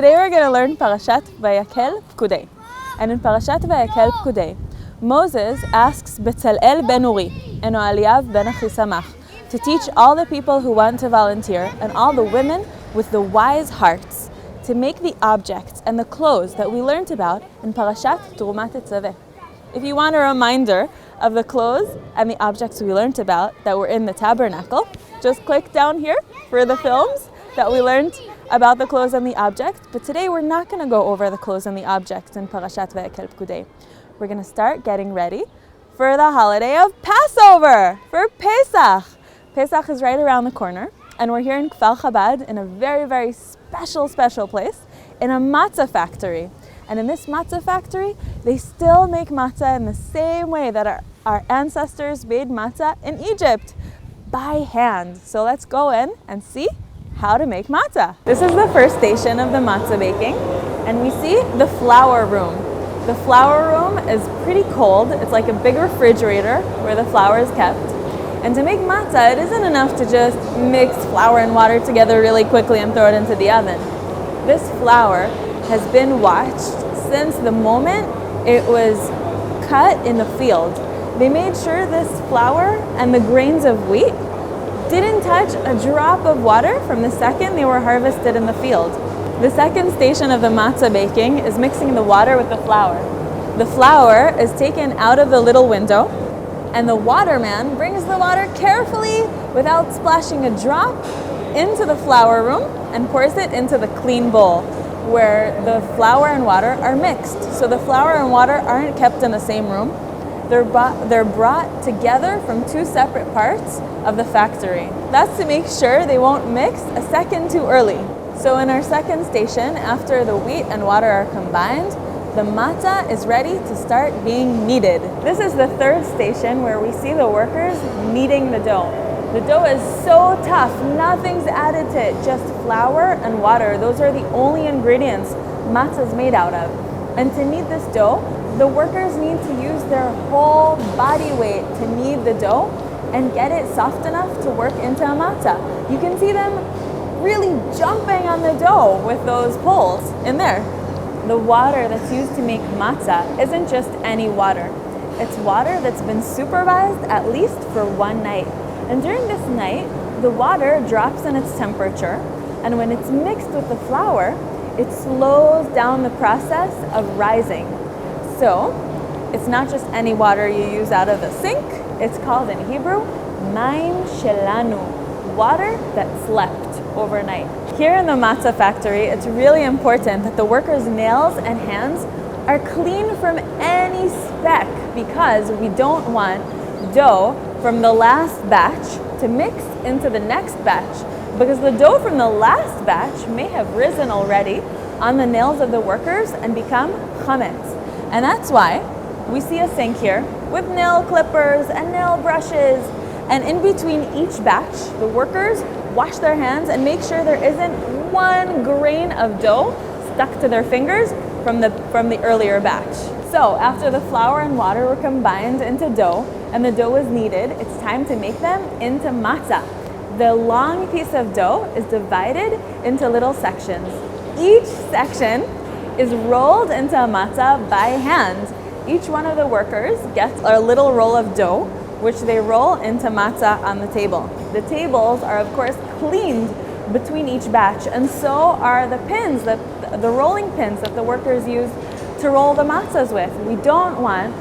Today we're going to learn Parashat VaYakhel Pekudei. And in Parashat VaYakhel Pekudei, Moses asks Bezalel ben Uri and Oholiav ben Achisamach to teach all the people who want to volunteer and all the women with the wise hearts to make the objects and the clothes that we learned about in Parashat Trumat Tetzaveh. If you want a reminder of the clothes and the objects we learned about that were in the tabernacle, just click down here for the films that we learned about the clothes and the objects. But today we're not going to go over the clothes and the objects in Parashat VaYakhel Pekudei. We're going to start getting ready for the holiday of Passover, for Pesach. Pesach is right around the corner, and we're here in Kfar Chabad in a very, very special place in a Matza factory. And in this Matza factory, they still make matzah in the same way that our ancestors made matzah in Egypt, by hand. So let's go in and see how to make matzah. This is the first station of the matzah baking, and we see the flour room. The flour room is pretty cold. It's like a big refrigerator where the flour is kept. And to make matzah, it isn't enough to just mix flour and water together really quickly and throw it into the oven. This flour has been watched since the moment it was cut in the field. They made sure this flour and the grains of wheat didn't touch a drop of water from the second they were harvested in the field. The second station of the matzah baking is mixing the water with the flour. The flour is taken out of the little window, and the waterman brings the water carefully without splashing a drop into the flour room and pours it into the clean bowl where the flour and water are mixed. So the flour and water aren't kept in the same room. They're brought together from two separate parts of the factory. That's to make sure they won't mix a second too early. So in our second station, after the wheat and water are combined, the matzah is ready to start being kneaded. This is the third station where we see the workers kneading the dough. The dough is so tough, nothing's added to it, just flour and water. Those are the only ingredients matzah is made out of. And to knead this dough, the workers need to use their whole body weight to knead the dough and get it soft enough to work into a matzah. You can see them really jumping on the dough with those poles in there. The water that's used to make matzah isn't just any water. It's water that's been supervised at least for one night. And during this night, the water drops in its temperature, and when it's mixed with the flour, it slows down the process of rising. So, it's not just any water you use out of the sink. It's called in Hebrew, Maim Shelanu, water that slept overnight. Here in the matzah factory, it's really important that the workers' nails and hands are clean from any speck, because we don't want dough from the last batch to mix into the next batch, because the dough from the last batch may have risen already on the nails of the workers and become chametz. And that's why we see a sink here with nail clippers and nail brushes, and in between each batch, the workers wash their hands and make sure there isn't one grain of dough stuck to their fingers from the earlier batch. So after the flour and water were combined into dough and the dough was kneaded, it's time to make them into matzah. The long piece of dough is divided into little sections. Each section is rolled into a matzah by hand. Each one of the workers gets a little roll of dough, which they roll into matzah on the table. The tables are, of course, cleaned between each batch, and so are the pins, the rolling pins that the workers use to roll the matzahs with. We don't want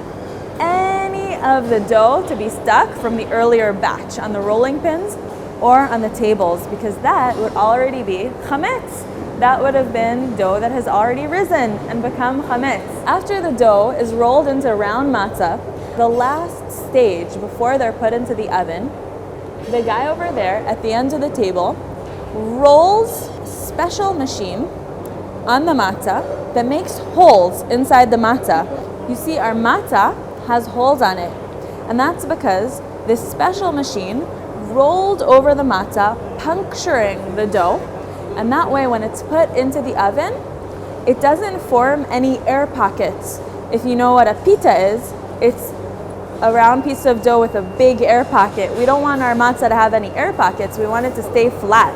any of the dough to be stuck from the earlier batch on the rolling pins or on the tables, because that would already be chametz. That would have been dough that has already risen and become chametz. After the dough is rolled into round matzah, the last stage before they're put into the oven, the guy over there at the end of the table rolls a special machine on the matzah that makes holes inside the matzah. You see, our matzah has holes on it, and that's because this special machine rolled over the matzah, puncturing the dough, and that way when it's put into the oven, it doesn't form any air pockets. If you know what a pita is, it's a round piece of dough with a big air pocket. We don't want our matzah to have any air pockets. We want it to stay flat.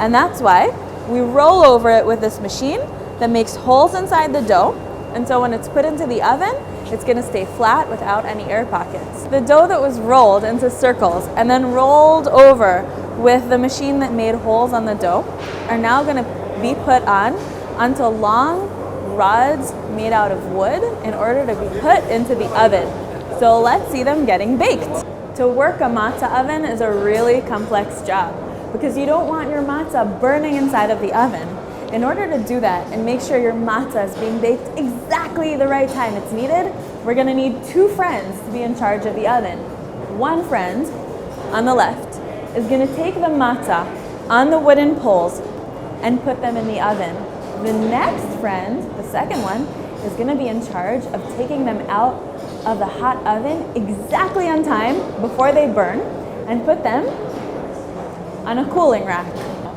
And that's why we roll over it with this machine that makes holes inside the dough, and so when it's put into the oven, it's going to stay flat without any air pockets. The dough that was rolled into circles and then rolled over with the machine that made holes on the dough are now going to be put on onto long rods made out of wood in order to be put into the oven. So let's see them getting baked. To work a matzah oven is a really complex job because you don't want your matzah burning inside of the oven. In order to do that and make sure your matzah is being baked exactly the right time it's needed, we're going to need 2 friends to be in charge of the oven. One friend on the left is going to take the matzah on the wooden poles and put them in the oven. The next friend, the second one, is going to be in charge of taking them out of the hot oven exactly on time before they burn and put them on a cooling rack.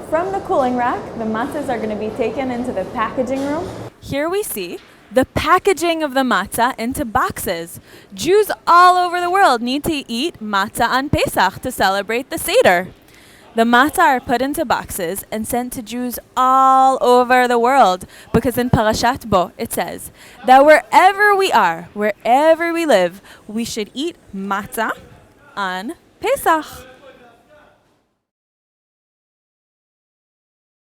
From the cooling rack, the matzahs are going to be taken into the packaging room. Here we see the packaging of the matzah into boxes. Jews all over the world need to eat matzah on Pesach to celebrate the Seder. The matzah are put into boxes and sent to Jews all over the world because in Parashat Bo it says that wherever we are, wherever we live, we should eat matzah on Pesach.